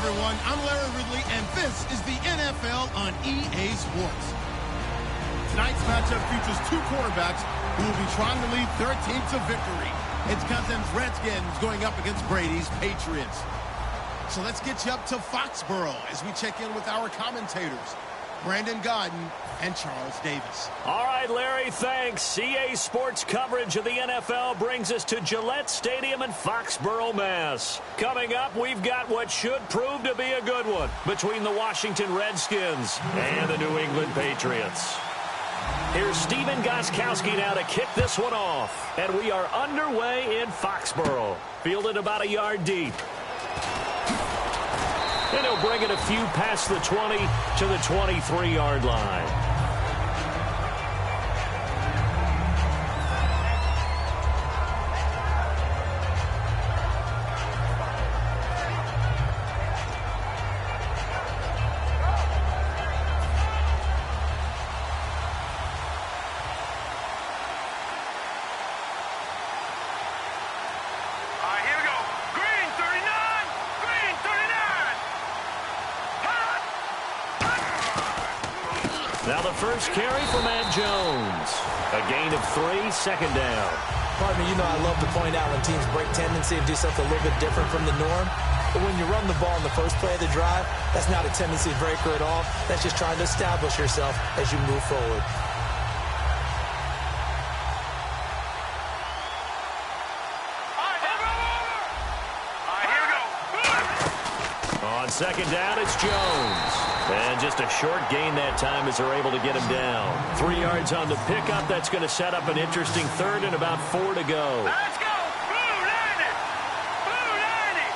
everyone. I'm Larry Ridley, and this is the NFL on EA Sports. Tonight's matchup features two quarterbacks who will be trying to lead their team to victory. It's Cousins' Redskins going up against Brady's Patriots. So let's get you up to Foxborough as we check in with our commentators, Brandon Godden and Charles Davis. All right, Larry, thanks. EA Sports coverage of the NFL brings us to Gillette Stadium in Foxborough, Mass. Coming up, we've got what should prove to be a good one between the Washington Redskins and the New England Patriots. Here's Steven Gostkowski now to kick this one off. And we are underway in Foxborough. Fielded about a yard deep. And he'll bring it a few past the 20 to the 23-yard line. Now the first carry for Matt Jones. A gain of 3, second down. Pardon me, I love to point out when teams break tendency and do something a little bit different from the norm. But when you run the ball in the first play of the drive, that's not a tendency breaker at all. That's just trying to establish yourself as you move forward. On second down, it's Jones. And just a short gain that time as they're able to get him down. 3 yards on the pickup. That's going to set up an interesting third and about 4 to go. Let's go! Blue 90! Blue 90!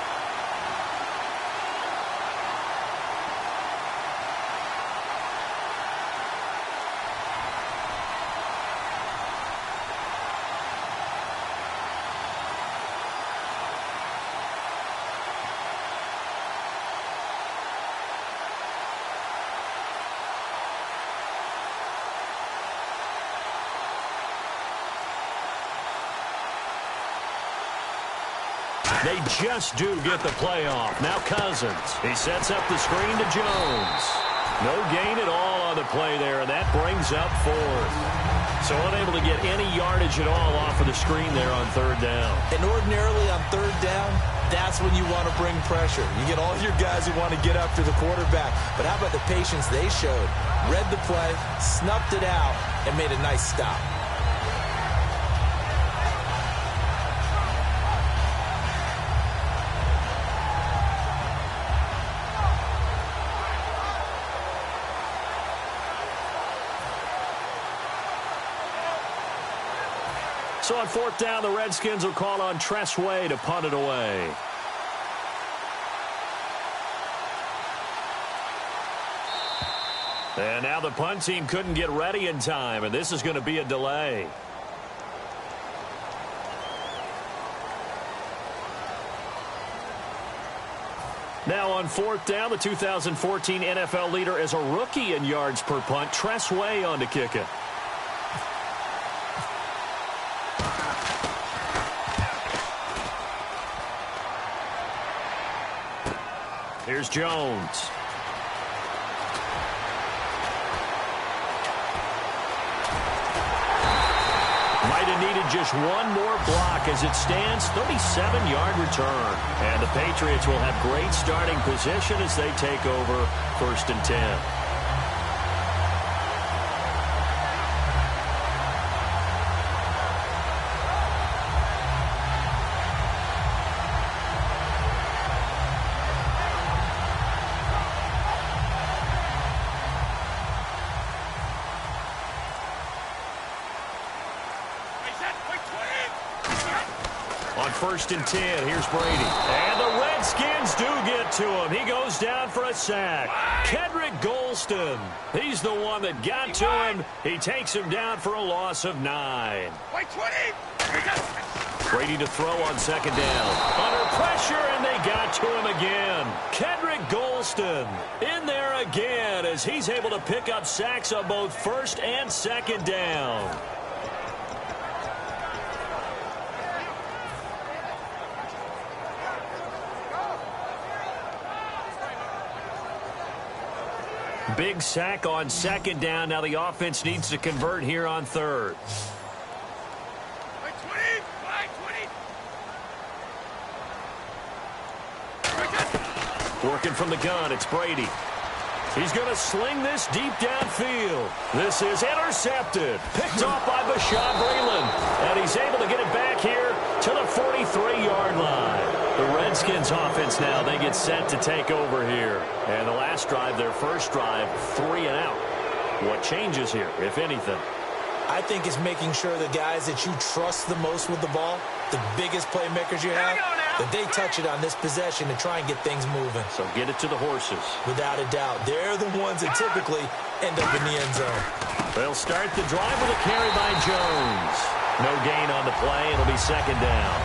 They just do get the playoff. Now Cousins. He sets up the screen to Jones. No gain at all on the play there, and that brings up 4th. So unable to get any yardage at all off of the screen there on 3rd down. And ordinarily on 3rd down, that's when you want to bring pressure. You get all your guys who want to get after the quarterback. But how about the patience they showed? Read the play, snuffed it out, and made a nice stop. So on 4th down, the Redskins will call on Tress Way to punt it away. And now the punt team couldn't get ready in time, and this is going to be a delay. Now on 4th down, the 2014 NFL leader as a rookie in yards per punt, Tress Way on to kick it. Here's Jones. Might have needed just one more block as it stands, 37-yard return. And the Patriots will have great starting position as they take over 1st and 10. On 1st and 10, here's Brady. And the Redskins do get to him. He goes down for a sack. Kedrick Golston, he's the one that got to him. He takes him down for a loss of 9. Brady to throw on 2nd down. Under pressure, and they got to him again. Kedrick Golston in there again as he's able to pick up sacks on both 1st and 2nd down. Big sack on second down. Now the offense needs to convert here on third. Working from the gun, it's Brady. He's going to sling this deep downfield. This is intercepted. Picked off by Bashaud Breeland. And he's able to get it back here to the 43-yard line. The Redskins offense now, they get set to take over here. And the last drive, their first drive, 3 and out. What changes here, if anything? I think it's making sure the guys that you trust the most with the ball, the biggest playmakers you have, that they touch it on this possession to try and get things moving. So get it to the horses. Without a doubt. They're the ones that typically end up in the end zone. They'll start the drive with a carry by Jones. No gain on the play. It'll be second down.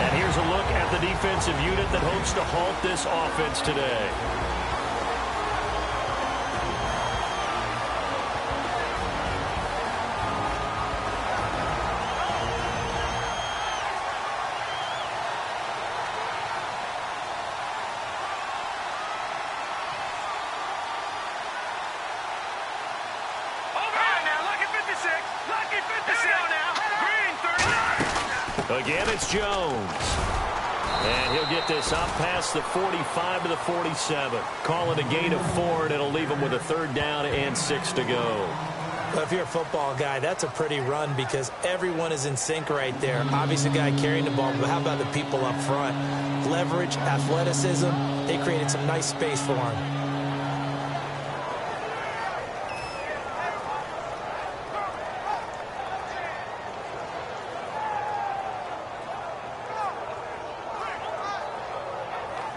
And here's a look at the defensive unit that hopes to halt this offense today. Again, it's Jones. And he'll get this up past the 45 to the 47. Call it a gain of 4, and it'll leave him with a third down and 6 to go. Well, if you're a football guy, that's a pretty run because everyone is in sync right there. Obviously, the guy carrying the ball, but how about the people up front? Leverage, athleticism, they created some nice space for him.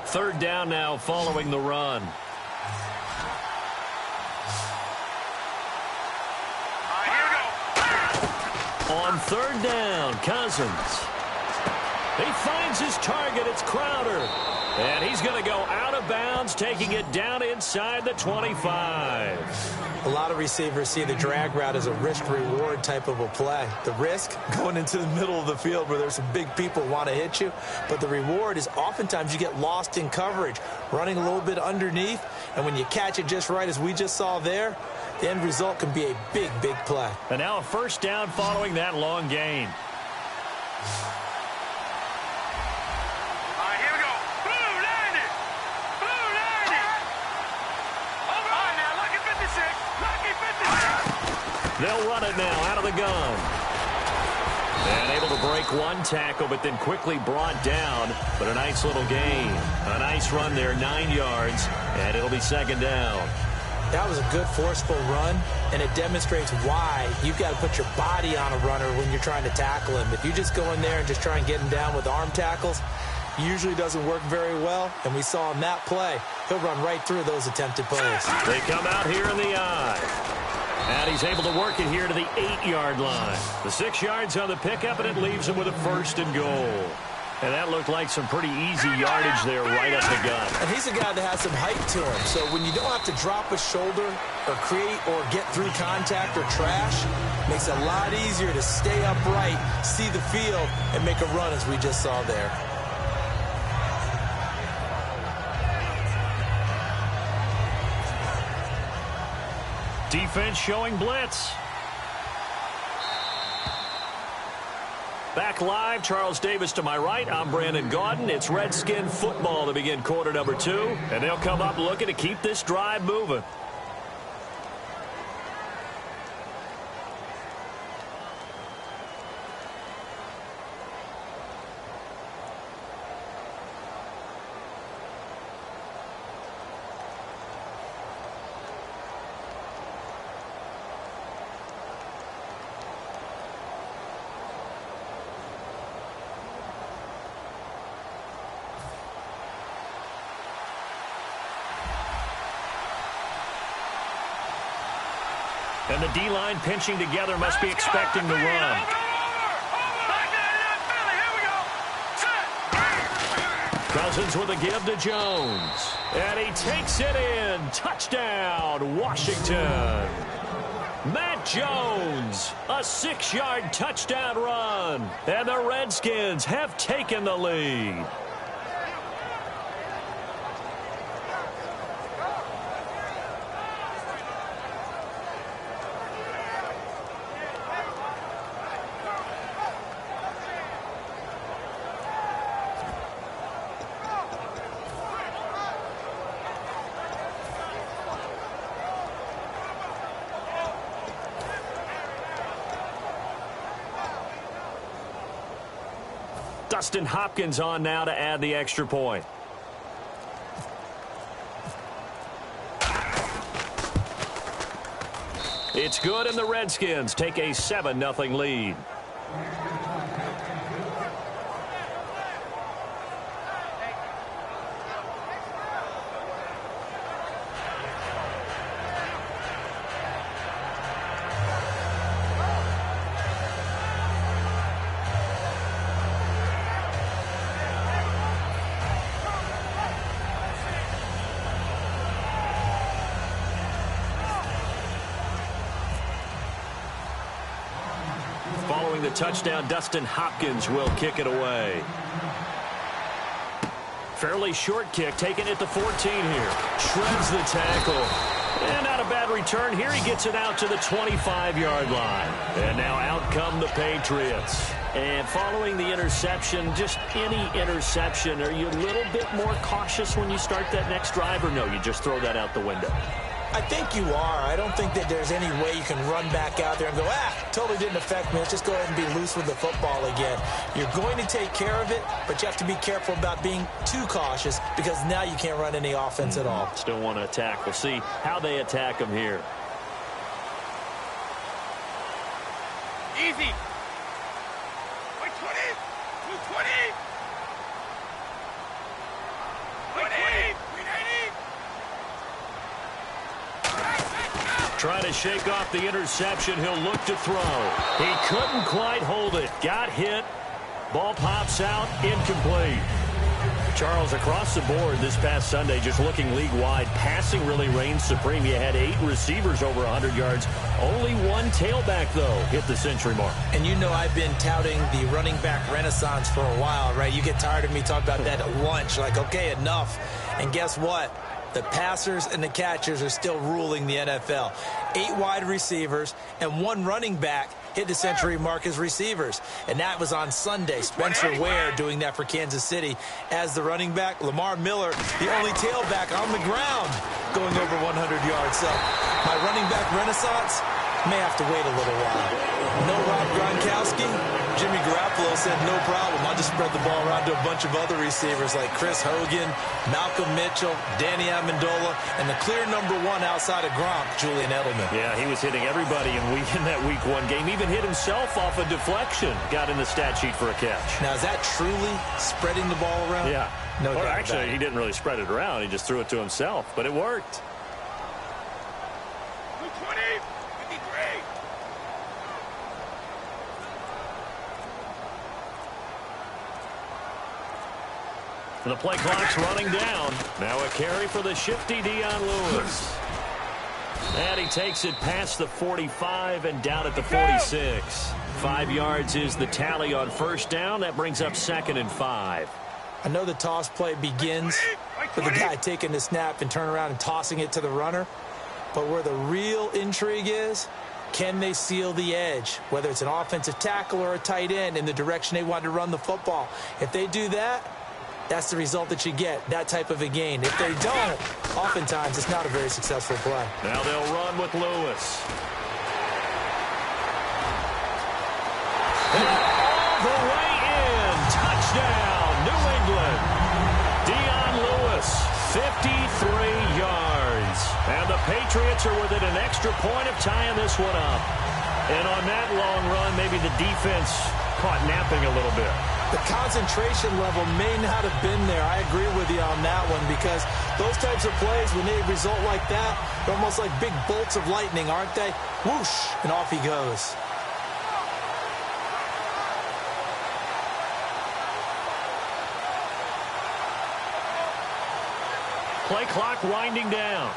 Third down now following the run. On third down, Cousins. He finds his target. It's Crowder. And he's going to go out of bounds, taking it down inside the 25. A lot of receivers see the drag route as a risk-reward type of a play. The risk, going into the middle of the field where there's some big people who want to hit you. But the reward is oftentimes you get lost in coverage, running a little bit underneath. And when you catch it just right, as we just saw there, the end result can be a big, big play. And now a first down following that long gain. They'll run it now out of the gun. And able to break one tackle, but then quickly brought down. But a nice little gain. A nice run there, 9 yards, and it'll be second down. That was a good, forceful run, and it demonstrates why you've got to put your body on a runner when you're trying to tackle him. If you just go in there and just try and get him down with arm tackles, usually doesn't work very well, and we saw in that play, he'll run right through those attempted plays. They come out here in the eye. And he's able to work it here to the 8-yard line. The 6 yards on the pickup, and it leaves him with a first and goal. And that looked like some pretty easy yardage there right up the gut. And he's a guy that has some height to him. So when you don't have to drop a shoulder or create or get through contact or trash, makes it a lot easier to stay upright, see the field, and make a run as we just saw there. Defense showing blitz. Back live, Charles Davis to my right. I'm Brandon Gaudin. It's Redskin football to begin quarter number 2. And they'll come up looking to keep this drive moving. And the D-line pinching together must be expecting the run. Cousins with a give to Jones. And he takes it in. Touchdown, Washington. Matt Jones, a 6-yard touchdown run. And the Redskins have taken the lead. Dustin Hopkins on now to add the extra point. It's good, and the Redskins take a 7-0 lead. Following the touchdown, Dustin Hopkins will kick it away. Fairly short kick, taking it to 14 here. Shreds the tackle. And not a bad return here. He gets it out to the 25-yard line. And now out come the Patriots. And following the interception, just any interception, are you a little bit more cautious when you start that next drive, or no, you just throw that out the window? I think you are. I don't think that there's any way you can run back out there and go, totally didn't affect me. Let's just go ahead and be loose with the football again. You're going to take care of it, but you have to be careful about being too cautious because now you can't run any offense at all. Still want to attack. We'll see how they attack them here. Easy. 220. 220. 380. Trying to shake off the interception. He'll look to throw. He couldn't quite hold it. Got hit. Ball pops out. Incomplete. Charles, across the board this past Sunday, just looking league-wide, passing really reigned supreme. You had 8 receivers over 100 yards. Only 1 tailback, though, hit the century mark. And you know I've been touting the running back renaissance for a while, right? You get tired of me talking about that at lunch. Like, okay, enough. And guess what? The passers and the catchers are still ruling the NFL. 8 wide receivers and 1 running back hit the century mark as receivers. And that was on Sunday. Spencer Ware doing that for Kansas City as the running back. Lamar Miller, the only tailback on the ground, going over 100 yards. So my running back renaissance may have to wait a little while. No Rob Gronkowski. Jimmy Garoppolo said no problem. I'll just spread the ball around to a bunch of other receivers like Chris Hogan, Malcolm Mitchell, Danny Amendola, and the clear #1 outside of Gronk, Julian Edelman. Yeah, he was hitting everybody in that Week 1 game. Even hit himself off a deflection. Got in the stat sheet for a catch. Now, is that truly spreading the ball around? Yeah. No doubt actually, about it. he didn't really spread it around. He just threw it to himself, but it worked. 220. 53. The play clock's running down. Now a carry for the shifty Dion Lewis. And he takes it past the 45 and down at the 46. 5 yards is the tally on first down. That brings up 2nd and 5. I know the toss play begins with the guy taking the snap and turning around and tossing it to the runner. But where the real intrigue is, can they seal the edge, whether it's an offensive tackle or a tight end, in the direction they want to run the football? If they do that, that's the result that you get, that type of a gain. If they don't, oftentimes it's not a very successful play. Now they'll run with Lewis. And all the way in. Touchdown, New England. Dion Lewis, 53 yards. And the Patriots are within an extra point of tying this one up. And on that long run, maybe the defense caught napping a little bit. The concentration level may not have been there. I agree with you on that one, because those types of plays, when they result like that, they're almost like big bolts of lightning, aren't they? Whoosh, and off he goes. Play clock winding down.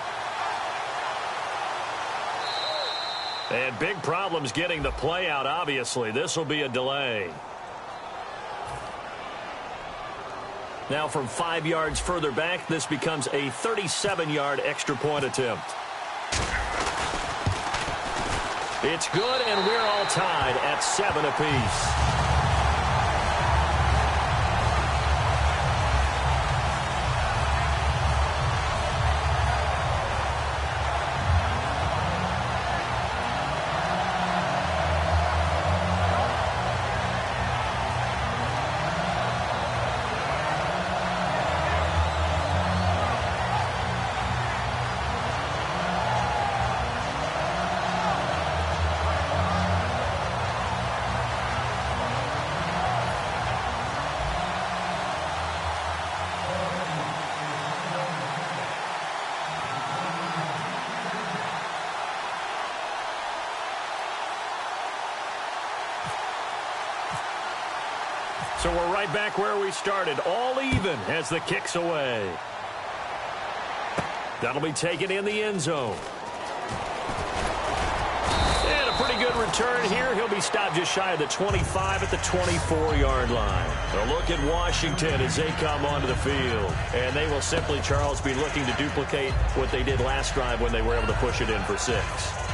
And big problems getting the play out, obviously. This will be a delay. Now from 5 yards further back, this becomes a 37-yard extra point attempt. It's good, and we're all tied at 7 apiece. So we're right back where we started, all even as the kick's away. That'll be taken in the end zone. And a pretty good return here. He'll be stopped just shy of the 25 at the 24-yard line. A look at Washington as they come onto the field. And they will simply, Charles, be looking to duplicate what they did last drive when they were able to push it in for 6.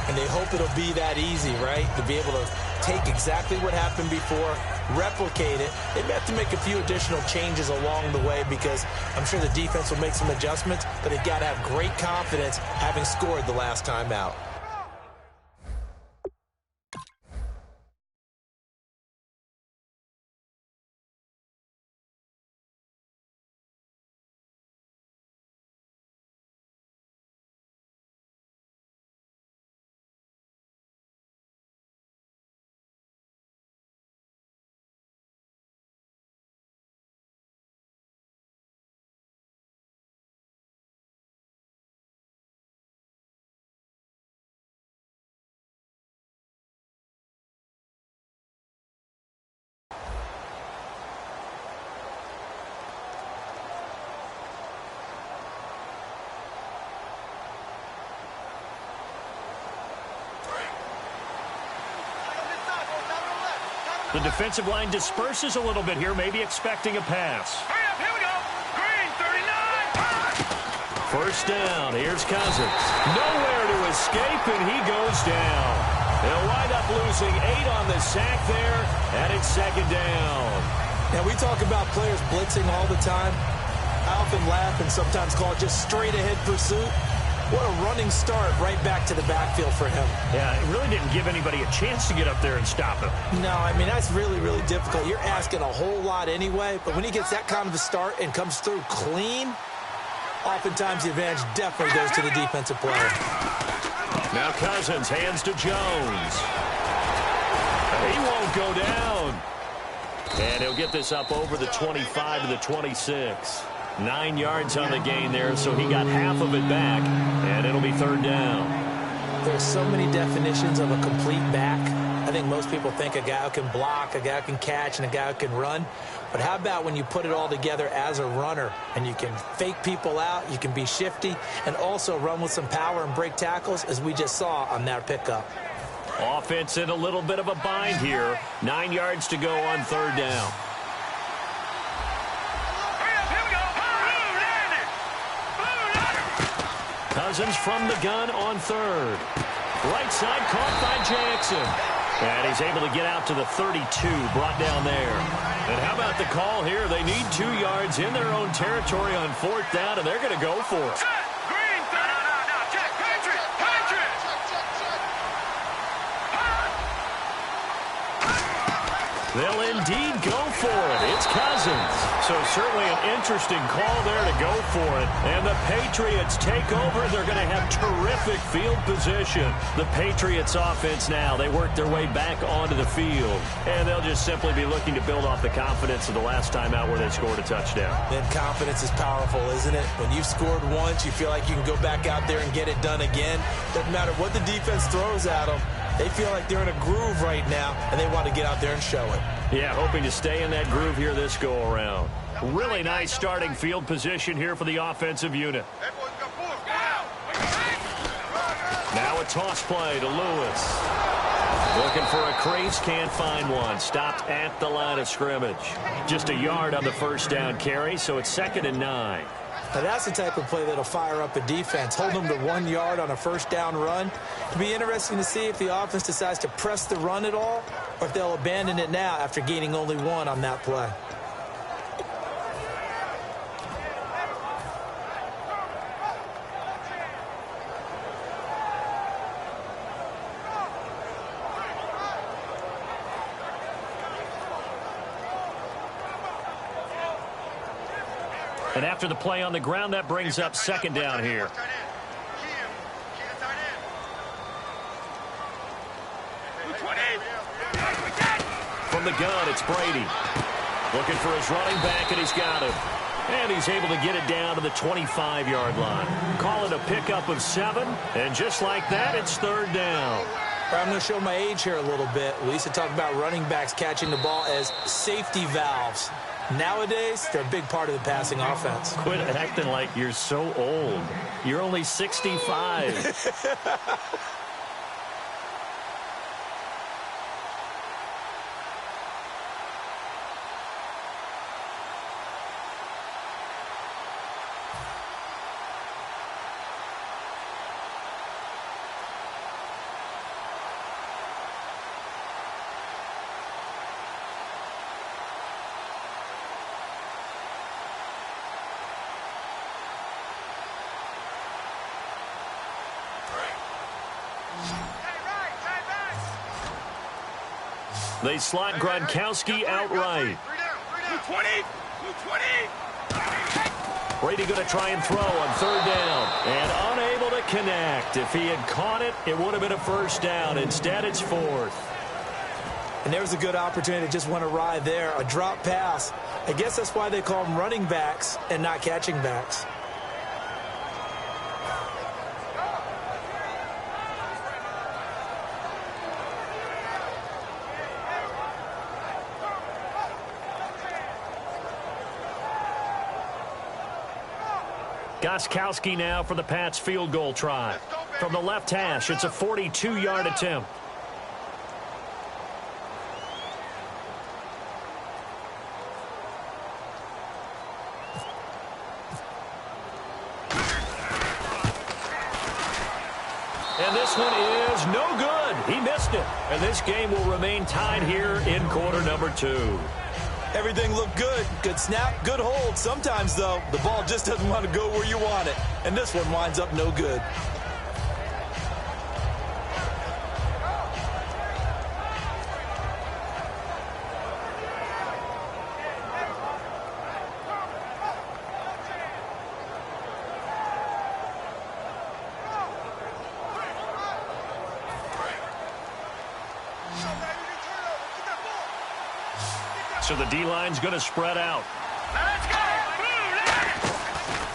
And they hope it'll be that easy, right? To be able to take exactly what happened before, replicate it. They may have to make a few additional changes along the way because I'm sure the defense will make some adjustments, but they've got to have great confidence having scored the last time out. The defensive line disperses a little bit here, maybe expecting a pass. Hurry up, here we go. Green, 39. First down, here's Cousins. Nowhere to escape, and he goes down. They'll wind up losing 8 on the sack there, and it's second down. Now, we talk about players blitzing all the time. I often laugh and sometimes call it just straight-ahead pursuit. What a running start right back to the backfield for him. Yeah, it really didn't give anybody a chance to get up there and stop him. No, I mean, that's really, really difficult. You're asking a whole lot anyway, but when he gets that kind of a start and comes through clean, oftentimes the advantage definitely goes to the defensive player. Now Cousins hands to Jones. He won't go down. And he'll get this up over the 25 to the 26. 9 yards on the gain there, so he got half of it back, and it'll be third down. There's so many definitions of a complete back. I think most people think a guy who can block, a guy who can catch, and a guy who can run. But how about when you put it all together as a runner, and you can fake people out, you can be shifty, and also run with some power and break tackles, as we just saw on that pickup. Offense in a little bit of a bind here. 9 yards to go on third down. Cousins from the gun on third. Right side caught by Jackson. And he's able to get out to the 32, brought down there. And how about the call here? They need 2 yards in their own territory on fourth down, and they're going to go for it. Green, no, check, Patriot. They'll indeed go for it. It's Cousins. So certainly an interesting call there to go for it. And the Patriots take over. They're going to have terrific field position. The Patriots offense now, they work their way back onto the field. And they'll just simply be looking to build off the confidence of the last time out where they scored a touchdown. And confidence is powerful, isn't it? When you've scored once, you feel like you can go back out there and get it done again. Doesn't matter what the defense throws at them. They feel like they're in a groove right now, and they want to get out there and show it. Yeah, hoping to stay in that groove here this go-around. Really nice starting field position here for the offensive unit. Now a toss play to Lewis. Looking for a crease, can't find one. Stopped at the line of scrimmage. Just a yard on the first down carry, so it's 2nd and 9. Now that's the type of play that'll fire up a defense. Hold them to 1 yard on a first down run. It'll be interesting to see if the offense decides to press the run at all or if they'll abandon it now after gaining only 1 on that play. And after the play on the ground, that brings up 2nd down here. From the gun, it's Brady. Looking for his running back, and he's got him. And he's able to get it down to the 25-yard line. Call it a pickup of 7, and just like that, it's 3rd down. I'm going to show my age here a little bit. We used to talk about running backs catching the ball as safety valves. Nowadays, they're a big part of the passing offense. Quit acting like you're so old. You're only 65. They slot Gronkowski outright. 220! Brady going to try and throw on third down. And unable to connect. If he had caught it, it would have been a first down. Instead, it's fourth. And there was a good opportunity to just went awry there. A drop pass. I guess that's why they call them running backs and not catching backs. Gronkowski now for the Pats field goal try. From the left hash, it's a 42-yard attempt. And this one is no good. He missed it. And this game will remain tied here in quarter number 2. Everything looked good. Good snap, good hold. Sometimes, though, the ball just doesn't want to go where you want it. And this one winds up no good. So the D-line's going to spread out. Let's go!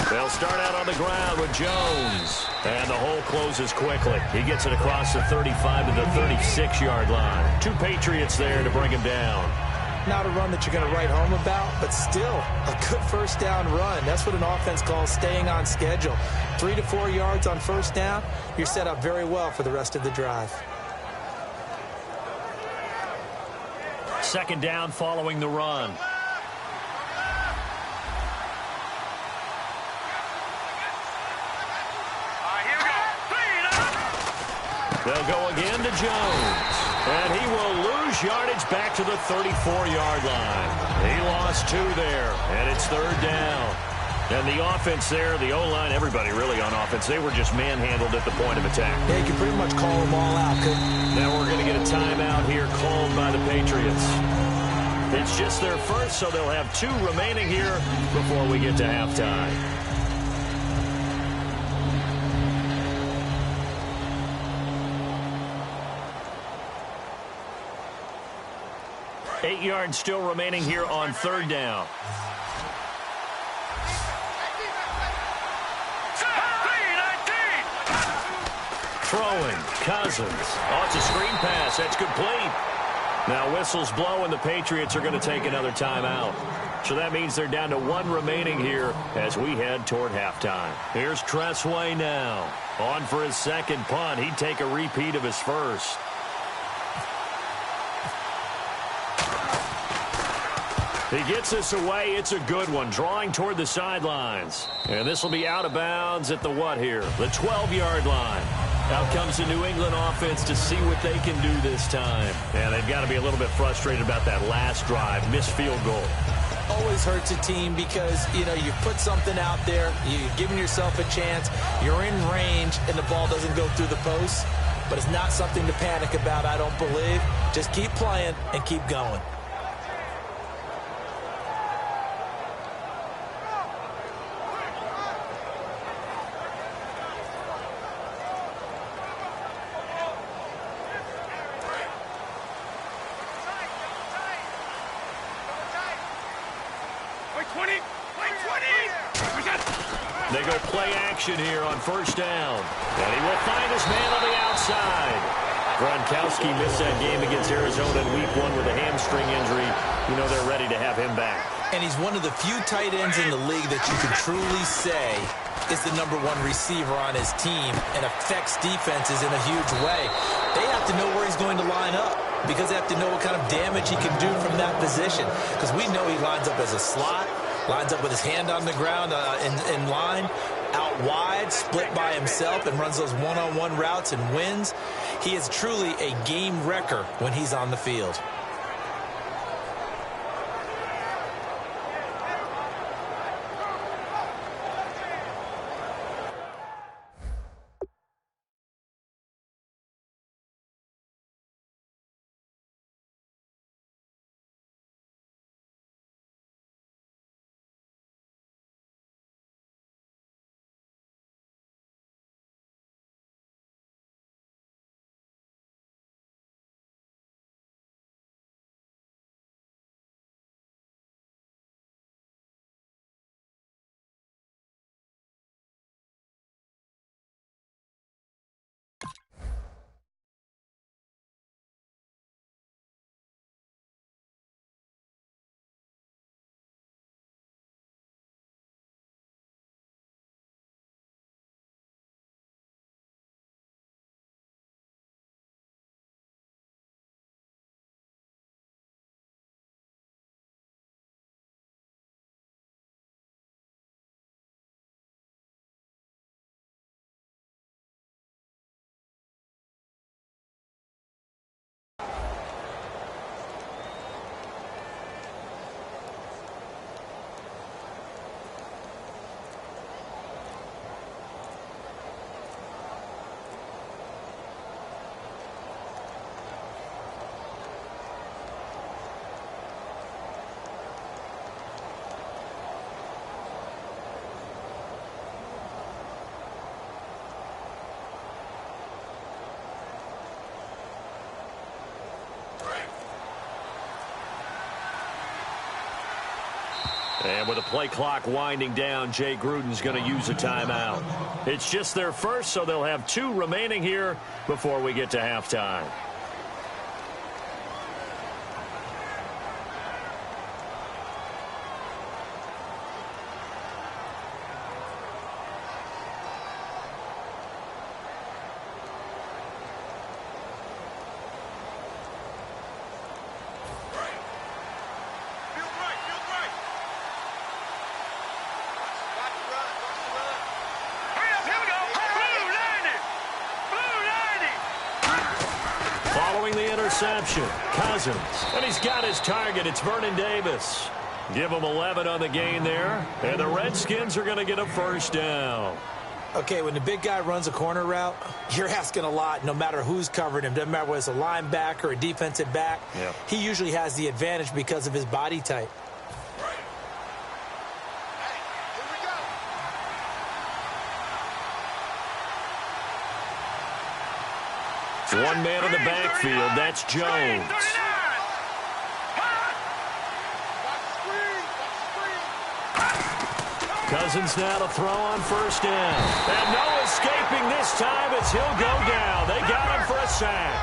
They'll start out on the ground with Jones. And the hole closes quickly. He gets it across the 35 to the 36-yard line. 2 Patriots there to bring him down. Not a run that you're going to write home about, but still a good first down run. That's what an offense calls staying on schedule. 3 to 4 yards on first down, you're set up very well for the rest of the drive. Second down following the run. Here we go. They'll go again to Jones. And he will lose yardage back to the 34-yard line. He lost 2 there, and it's third down. And the offense there, the O-line, everybody really on offense, they were just manhandled at the point of attack. Yeah, you can pretty much call them all out. Now we're going to get a timeout here called by the Patriots. It's just their first, so they'll have 2 remaining here before we get to halftime. Eight yards still remaining here on third down. Throwing, Cousins. Oh, it's a screen pass. That's complete. Now whistles blow, and the Patriots are going to take another timeout. So that means they're down to 1 remaining here as we head toward halftime. Here's Tressway now. On for his second punt. He'd take a repeat of his first. He gets this away. It's a good one. Drawing toward the sidelines. And this will be out of bounds at the what here? The 12-yard line. Out comes the New England offense to see what they can do this time. And they've got to be a little bit frustrated about that last drive. Missed field goal. Always hurts a team because, you know, you put something out there, you're giving yourself a chance, you're in range, and the ball doesn't go through the post. But it's not something to panic about, I don't believe. Just keep playing and keep going. They go play action here on first down. And he will find his man on the outside. Gronkowski missed that game against Arizona in Week 1 with a hamstring injury. You know they're ready to have him back. And he's one of the few tight ends in the league that you can truly say is the #1 receiver on his team and affects defenses in a huge way. They have to know where he's going to line up because they have to know what kind of damage he can do from that position. Because we know he lines up as a slot, lines up with his hand on the ground in line, out wide, split by himself, and runs those one-on-one routes and wins. He is truly a game wrecker when he's on the field. And with the play clock winding down, Jay Gruden's going to use a timeout. It's just their first, so they'll have 2 remaining here before we get to halftime. Cousins, and he's got his target. It's Vernon Davis. Give him 11 on the gain there, and the Redskins are going to get a first down. Okay, when the big guy runs a corner route, you're asking a lot no matter who's covering him. Doesn't matter whether it's a linebacker or a defensive back. Yep. He usually has the advantage because of his body type. One man in the backfield, that's Jones. Cousins now to throw on first down. And no escaping this time as he'll go down. They got him for a sack.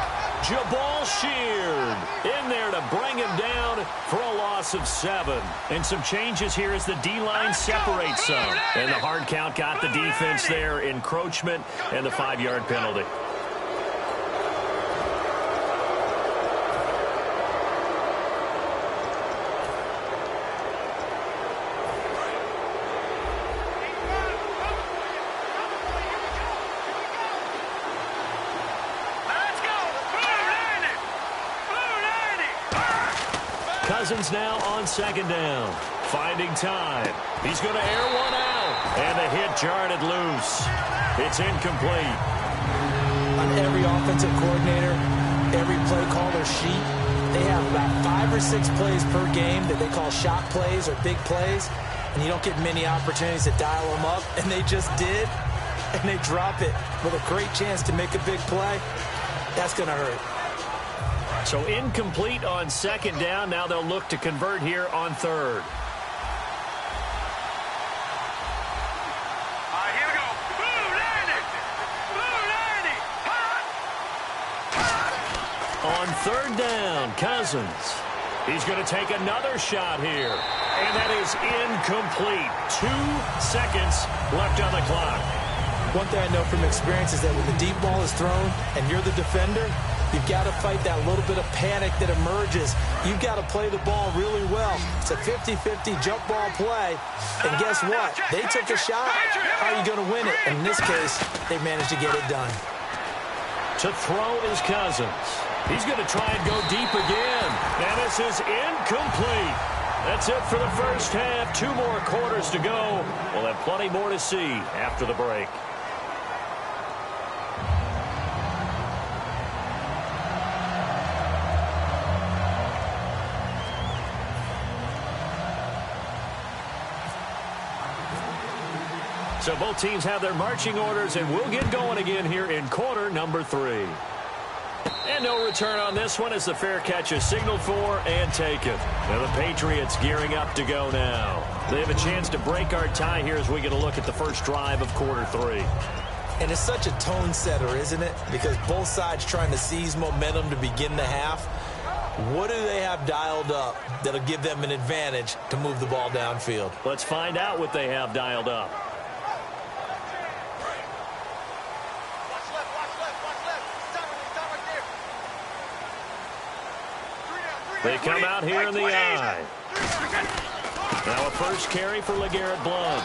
Jabal Sheard in there to bring him down for a loss of 7. And some changes here as the D-line separates some. And the hard count got the defense there, encroachment, and the 5-yard penalty. Cousins now on second down. Finding time. He's going to air one out. And the hit jarred it loose. It's incomplete. On every offensive coordinator, every play caller sheet, they have about 5 or 6 plays per game that they call shot plays or big plays. And you don't get many opportunities to dial them up. And they just did. And they drop it with a great chance to make a big play. That's going to hurt. So incomplete on second down. Now they'll look to convert here on third. Here we go. Blue 90. Blue 90. On third down, Cousins. He's going to take another shot here. And that is incomplete. 2 seconds left on the clock. One thing I know from experience is that when the deep ball is thrown and you're the defender, you've got to fight that little bit of panic that emerges. You've got to play the ball really well. It's a 50-50 jump ball play. And guess what? They took a shot. How are you going to win it? And in this case, they managed to get it done. To throw is Cousins. He's going to try and go deep again. And this is incomplete. That's it for the first half. 2 more quarters to go. We'll have plenty more to see after the break. So both teams have their marching orders, and we'll get going again here in quarter number 3. And no return on this one as the fair catch is signaled for and taken. Now the Patriots gearing up to go now. They have a chance to break our tie here as we get a look at the first drive of quarter 3. And it's such a tone setter, isn't it? Because both sides trying to seize momentum to begin the half. What do they have dialed up that'll give them an advantage to move the ball downfield? Let's find out what they have dialed up. They come out here in the eye. Now a first carry for LeGarrette Blount.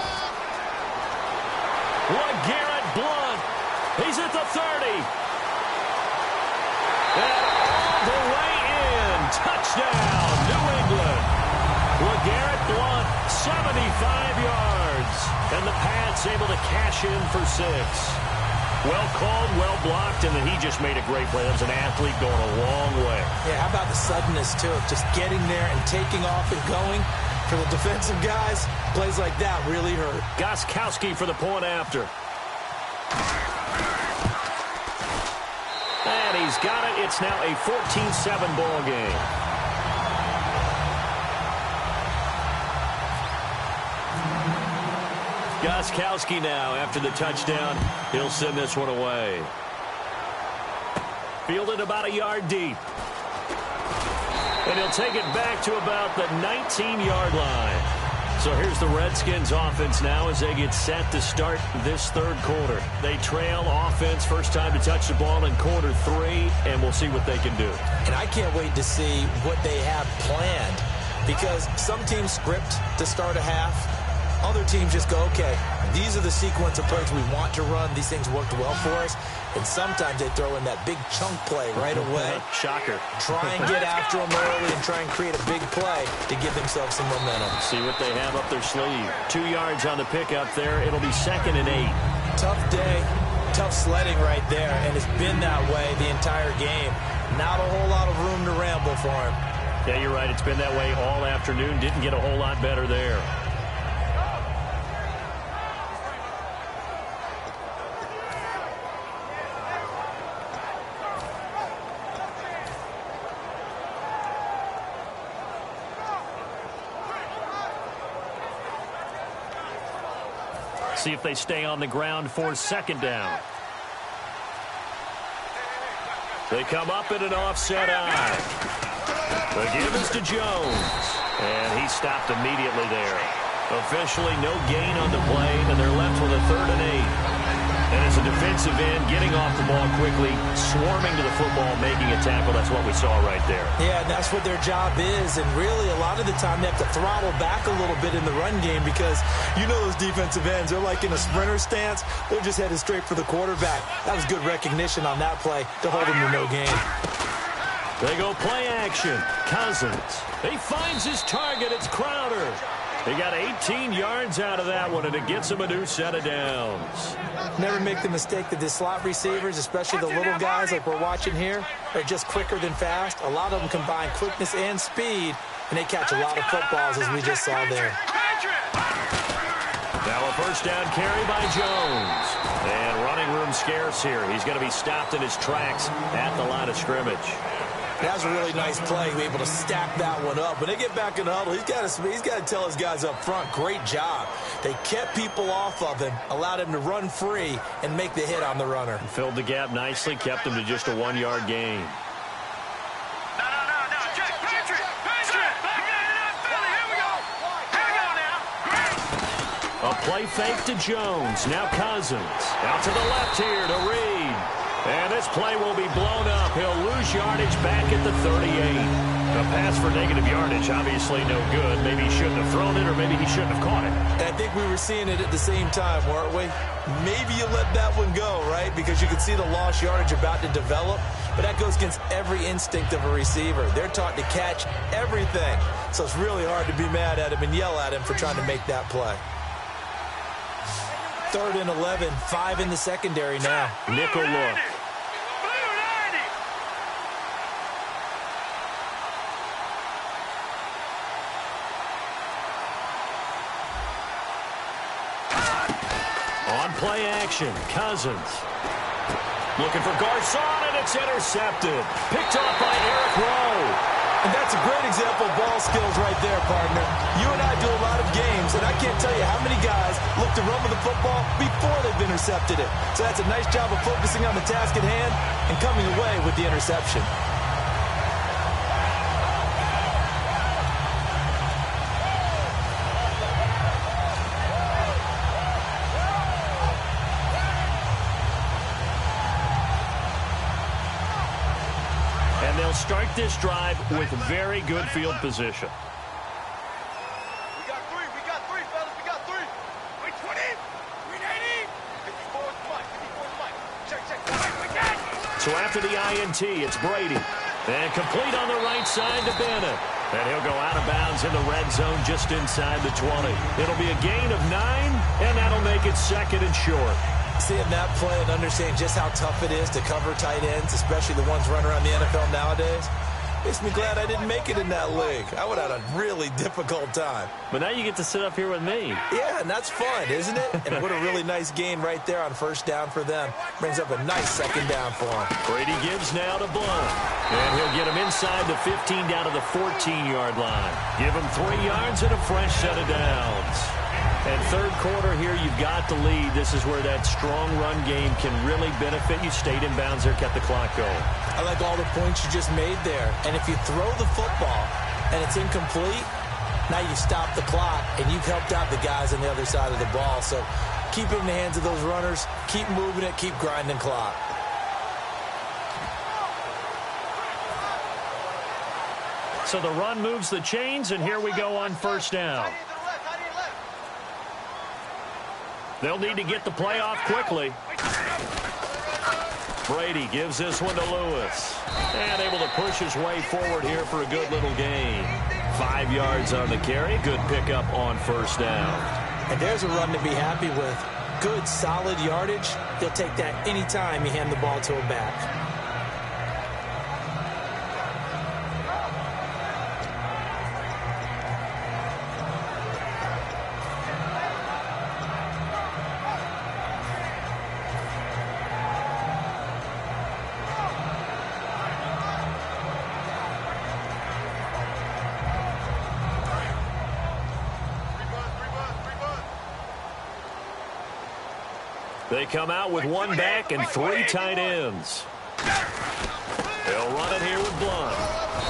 LeGarrette Blount. He's at the 30. And all the way in. Touchdown, New England. LeGarrette Blount, 75 yards. And the Pats able to cash in for 6. Well called, well blocked, and then he just made a great play. That was an athlete going a long way. Yeah, how about the suddenness, too, of just getting there and taking off and going? For the defensive guys, plays like that really hurt. Gostkowski for the point after. And he's got it. It's now a 14-7 ball game. Gostkowski now, after the touchdown, he'll send this one away. Fielded about a yard deep. And he'll take it back to about the 19-yard line. So here's the Redskins offense now as they get set to start this third quarter. They trail offense, first time to touch the ball in quarter 3, and we'll see what they can do. And I can't wait to see what they have planned, because some teams script to start a half. Other teams just go, okay, these are the sequence of plays we want to run. These things worked well for us. And sometimes they throw in that big chunk play right away. Shocker. Try and get after them early and try and create a big play to give themselves some momentum. See what they have up their sleeve. 2 yards on the pickup there. It'll be 2nd and 8. Tough day, tough sledding right there. And it's been that way the entire game. Not a whole lot of room to ramble for him. Yeah, you're right. It's been that way all afternoon. Didn't get a whole lot better there. See if they stay on the ground for 2nd down. They come up in an offset eye. The give is to Jones. And he stopped immediately there. Officially no gain on the play, and they're left with a 3rd and 8. And as a defensive end, getting off the ball quickly, swarming to the football, making a tackle, that's what we saw right there. Yeah, and that's what their job is. And really, a lot of the time, they have to throttle back a little bit in the run game because you know those defensive ends, they're like in a sprinter stance. They're just headed straight for the quarterback. That was good recognition on that play to hold him to no gain. They go play action. Cousins. He finds his target. It's Crowder. He got 18 yards out of that one, and it gets him a new set of downs. Never make the mistake that the slot receivers, especially the little guys like we're watching here, are just quicker than fast. A lot of them combine quickness and speed, and they catch a lot of footballs, as we just saw there. Now a first down carry by Jones. And running room scarce here. He's going to be stopped in his tracks at the line of scrimmage. That was a really nice play. He was able to stack that one up. When they get back in the huddle, he's got to tell his guys up front, great job. They kept people off of him, allowed him to run free, and make the hit on the runner. Filled the gap nicely, kept him to just a 1-yard gain. Play fake to Jones. Now Cousins. Out to the left here to Reed. And this play will be blown up. He'll lose yardage back at the 38. A pass for negative yardage, obviously no good. Maybe he shouldn't have thrown it, or maybe he shouldn't have caught it. And I think we were seeing it at the same time, weren't we? Maybe you let that one go, right? Because you can see the lost yardage about to develop. But that goes against every instinct of a receiver. They're taught to catch everything. So it's really hard to be mad at him and yell at him for trying to make that play. 3rd and 11, 5 in the secondary now. Nickel look. On play action, Cousins. Looking for Garcon, and it's intercepted. Picked off by Eric Rowe. And that's a great example of ball skills right there, partner. You and I do a lot of games, and I can't tell you how many guys look to run with the football before they've intercepted it. So that's a nice job of focusing on the task at hand and coming away with the interception. And they'll start this drive with very good field position. We got three, fellas. We got three. 320, 380, 54 is Mike. 54 is Mike. Check. We got it. So after the INT, it's Brady. And complete on the right side to Bennett. And he'll go out of bounds in the red zone just inside the 20. It'll be a gain of 9, and that'll make it 2nd and short. Seeing that play and understanding just how tough it is to cover tight ends, especially the ones running around the NFL nowadays, makes me glad I didn't make it in that league. I would have had a really difficult time. But now you get to sit up here with me. Yeah, and that's fun, isn't it? And what a really nice gain right there on 1st down for them. Brings up a nice 2nd down for them. Brady gives now to Blunt. And he'll get him inside the 15 down to the 14-yard line. Give him 3 yards and a fresh set of downs. And 3rd quarter here, you've got the lead. This is where that strong run game can really benefit you. Stayed in bounds there, kept the clock going. I like all the points you just made there. And if you throw the football and it's incomplete, now you stop the clock and you've helped out the guys on the other side of the ball. So keep it in the hands of those runners. Keep moving it. Keep grinding clock. So the run moves the chains, and here we go on 1st down. They'll need to get the play off quickly. Brady gives this one to Lewis. And able to push his way forward here for a good little gain. 5 yards on the carry. Good pickup on 1st down. And there's a run to be happy with. Good, solid yardage. He'll take that anytime you hand the ball to a back. They come out with 1 back and 3 tight ends. They'll run it here with Blunt.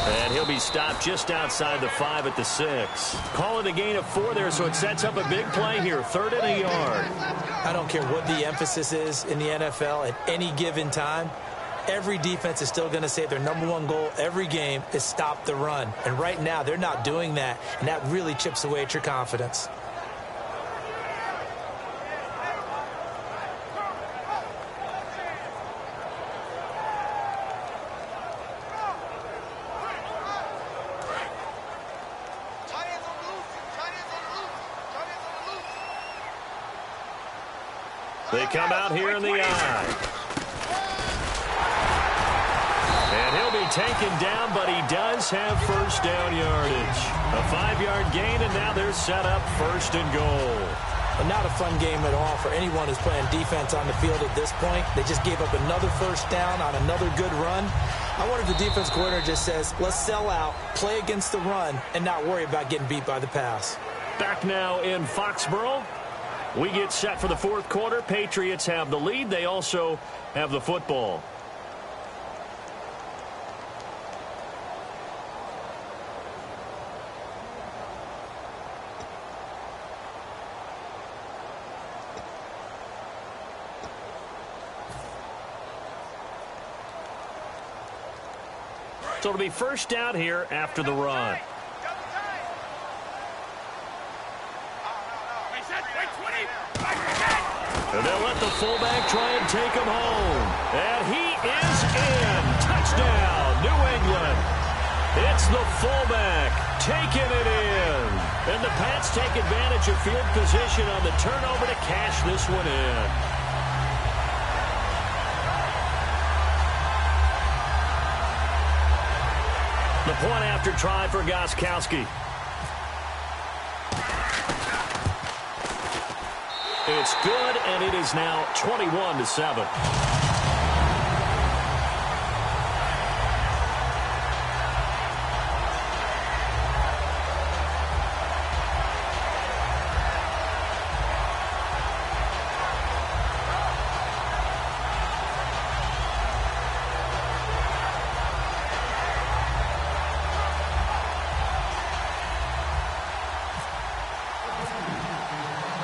And he'll be stopped just outside the 5 at the 6. Call it a gain of 4 there, so it sets up a big play here. 3rd and a yard. I don't care what the emphasis is in the NFL at any given time. Every defense is still going to say their #1 goal every game is stop the run. And right now, they're not doing that, and that really chips away at your confidence. They come out here in the eye. And he'll be taken down, but he does have 1st down yardage. A 5-yard gain, and now they're set up 1st and goal. And not a fun game at all for anyone who's playing defense on the field at this point. They just gave up another 1st down on another good run. I wonder if the defense coordinator just says, let's sell out, play against the run, and not worry about getting beat by the pass. Back now in Foxborough. We get set for the 4th quarter. Patriots have the lead. They also have the football. So it'll be first down here after the run. And they'll let the fullback try and take him home. And he is in. Touchdown, New England. It's the fullback taking it in. And the Pats take advantage of field position on the turnover to cash this one in. The point after try for Gostkowski. It's good, and it is now 21-7.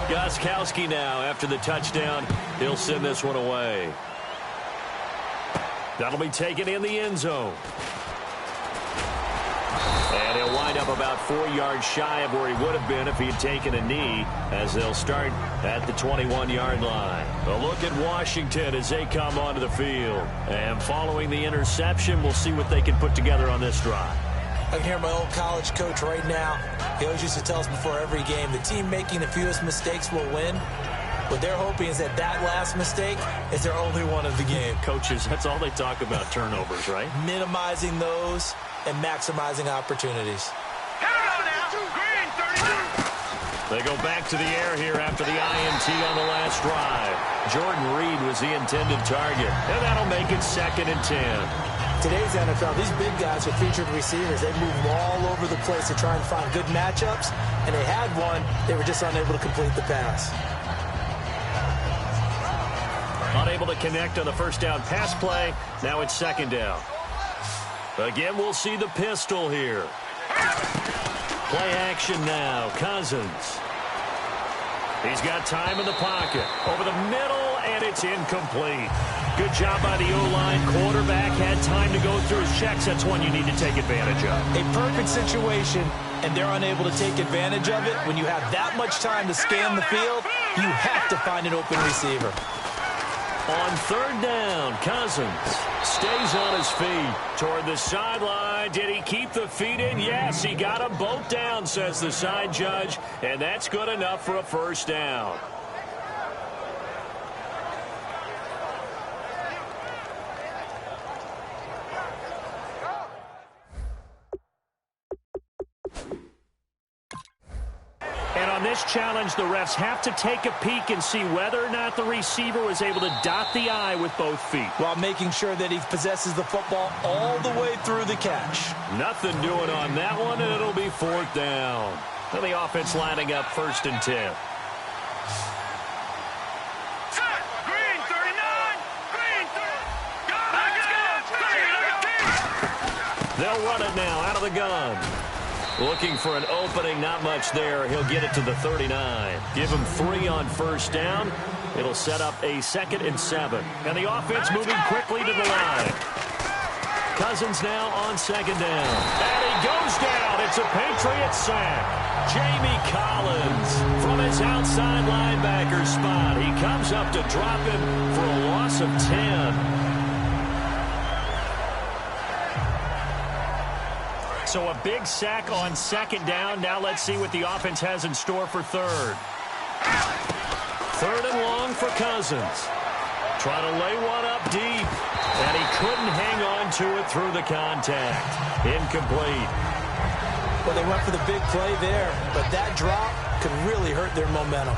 Gostkowski now after the touchdown. He'll send this one away. That'll be taken in the end zone. And he'll wind up about 4 yards shy of where he would have been if he had taken a knee, as they'll start at the 21-yard line. A look at Washington as they come onto the field. And following the interception, we'll see what they can put together on this drive. I can hear my old college coach right now. He always used to tell us before every game, the team making the fewest mistakes will win. What they're hoping is that that last mistake is their only one of the game. Coaches, that's all they talk about, turnovers, right? Minimizing those and maximizing opportunities. They go back to the air here after the INT on the last drive. Jordan Reed was the intended target, and that'll make it 2nd and 10. Today's NFL, these big guys are featured receivers. They move all over the place to try and find good matchups, and they had one. They were just unable to complete the pass. Unable to connect on the first down pass play. Now it's 2nd down. Again, we'll see the pistol here. Play action now. Cousins. He's got time in the pocket. Over the middle, and it's incomplete. Good job by the O-line. Quarterback had time to go through his checks. That's one you need to take advantage of. A perfect situation, and they're unable to take advantage of it. When you have that much time to scan the field, you have to find an open receiver. On 3rd down, Cousins stays on his feet toward the sideline. Did he keep the feet in? Yes, he got them both down, says the side judge, and that's good enough for a first down. And on this challenge, the refs have to take a peek and see whether or not the receiver was able to dot the I with both feet, while making sure that he possesses the football all the way through the catch. Nothing doing on that one, and it'll be 4th down. And the offense lining up 1st and 10. They'll run it now out of the gun. Looking for an opening, not much there. He'll get it to the 39. Give him 3 on first down. It'll set up a 2nd and 7. And the offense moving quickly to the line. Cousins now on 2nd down. And he goes down. It's a Patriot sack. Jamie Collins from his outside linebacker spot. He comes up to drop him for a loss of 10. So a big sack on 2nd down. Now let's see what the offense has in store for 3rd. 3rd and long for Cousins. Trying to lay one up deep. And he couldn't hang on to it through the contact. Incomplete. Well, they went for the big play there, but that drop could really hurt their momentum.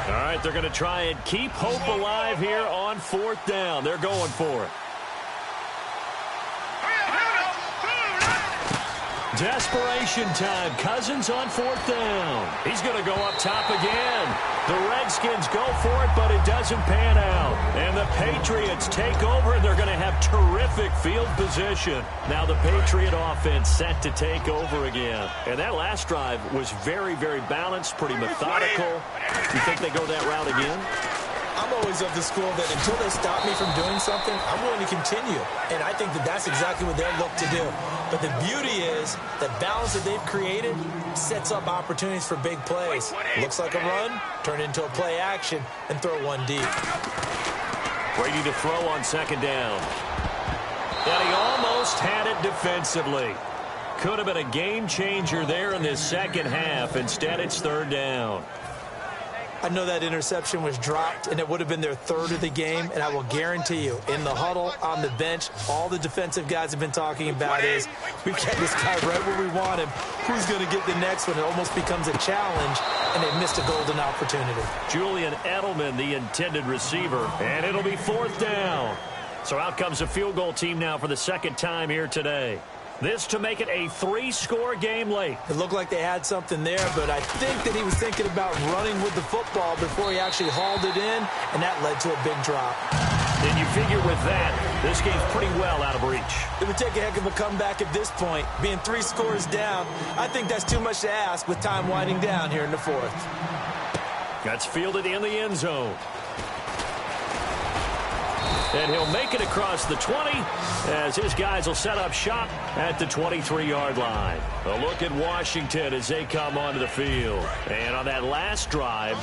All right, they're going to try and keep hope alive here on 4th down. They're going for it. Desperation time. Cousins on 4th down. He's going to go up top again. The Redskins go for it, but it doesn't pan out. And the Patriots take over, and they're going to have terrific field position. Now the Patriot offense set to take over again. And that last drive was very, very balanced, pretty methodical. You think they go that route again? I'm always of the school that until they stop me from doing something, I'm going to continue. And I think that that's exactly what they'll look to do. But the beauty is that balance that they've created sets up opportunities for big plays. Looks like a run, turn it into a play action, and throw one deep. Brady to throw on 2nd down. And he almost had it defensively. Could have been a game changer there in this second half. Instead, it's 3rd down. I know that interception was dropped, and it would have been their 3rd of the game, and I will guarantee you, in the huddle, on the bench, all the defensive guys have been talking about is, we've got this guy right where we want him. Who's going to get the next one? It almost becomes a challenge, and they missed a golden opportunity. Julian Edelman, the intended receiver, and it'll be 4th down. So out comes a field goal team now for the 2nd time here today. This to make it a 3-score game late. It looked like they had something there, but I think that he was thinking about running with the football before he actually hauled it in, and that led to a big drop. And you figure with that, this game's pretty well out of reach. It would take a heck of a comeback at this point. Being 3 scores down, I think that's too much to ask with time winding down here in the 4th. That's fielded in the end zone. And he'll make it across the 20 as his guys will set up shop at the 23-yard line. A look at Washington as they come onto the field. And on that last drive,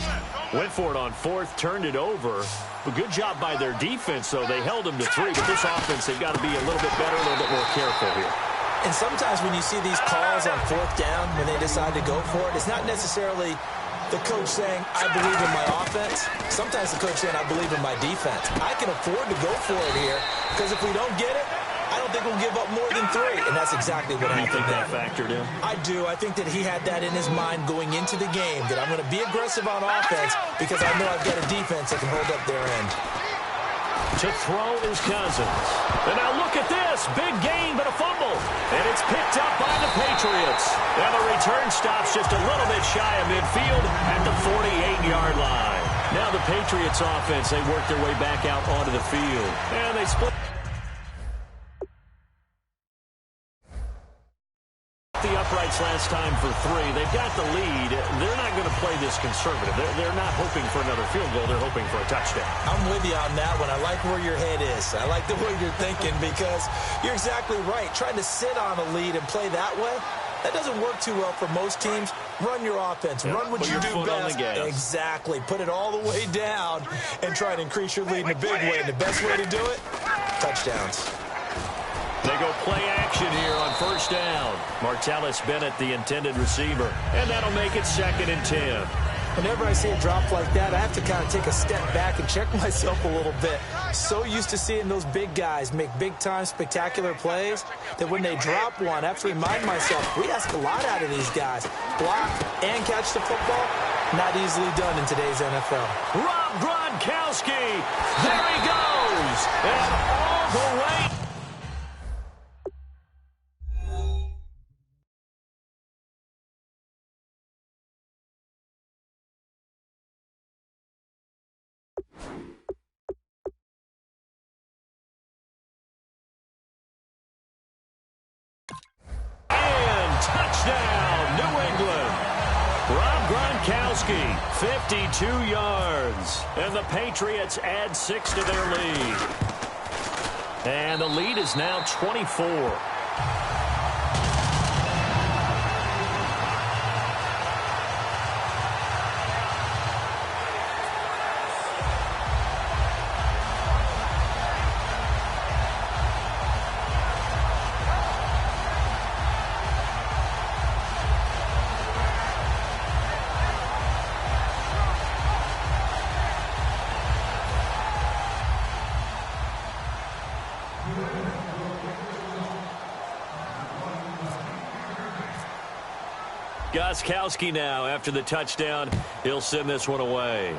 went for it on 4th, turned it over. A good job by their defense, though. They held them to 3, but this offense, they've got to be a little bit better, a little bit more careful here. And sometimes when you see these calls on 4th down, when they decide to go for it, it's not necessarily the coach saying, I believe in my offense. Sometimes the coach saying, I believe in my defense. I can afford to go for it here because if we don't get it, I don't think we'll give up more than 3. And that's exactly what happened. You think there. that factored in? I do. I think that he had that in his mind going into the game, that I'm going to be aggressive on offense because I know I've got a defense that can hold up their end. To throw is Cousins. And now look at this. Big gain, but a fumble. And it's picked up by the Patriots. And the return stops just a little bit shy of midfield at the 48-yard line. Now the Patriots offense, they work their way back out onto the field. And they split the uprights last time for 3. They've got the lead. They're not going to play this conservative. They're not hoping for another field goal. They're hoping for a touchdown. I'm with you on that one. I like where your head is. I like the way you're thinking because you're exactly right. Trying to sit on a lead and play that way, that doesn't work too well for most teams. Run your offense. Yep. Run what you do best. Exactly. Put it all the way down and try to increase your lead in a big way. And the best way to do it, touchdowns. They go play action here on 1st down. Martellus Bennett, the intended receiver. And that'll make it 2nd and 10. Whenever I see a drop like that, I have to kind of take a step back and check myself a little bit. So used to seeing those big guys make big-time spectacular plays that when they drop one, I have to remind myself, we ask a lot out of these guys. Block and catch the football, not easily done in today's NFL. Rob Gronkowski, there he goes, and all the way. Touchdown, New England. Rob Gronkowski, 52 yards. And the Patriots add 6 to their lead. And the lead is now 24. Gronkowski now after the touchdown. He'll send this one away.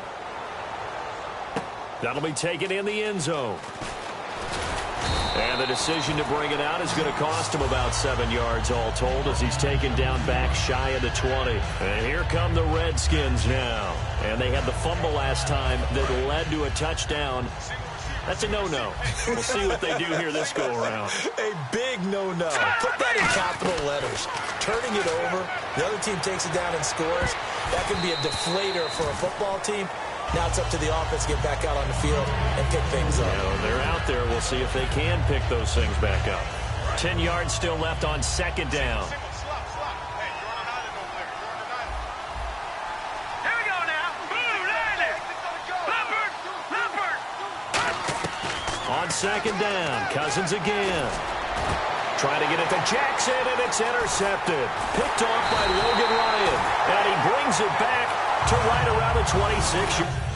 That'll be taken in the end zone. And the decision to bring it out is going to cost him about 7 yards all told as he's taken down back shy of the 20. And here come the Redskins now. And they had the fumble last time that led to a touchdown. That's a no-no. We'll see what they do here this go-around. A big no-no. Put that in capital letters. Turning it over, the other team takes it down and scores. That can be a deflator for a football team. Now it's up to the offense to get back out on the field and pick things up. They're out there. We'll see if they can pick those things back up. 10 yards still left on second down. On second down, Cousins again. Trying to get it to Jackson, and it's intercepted. Picked off by Logan Ryan. And he brings it back to right around the 26.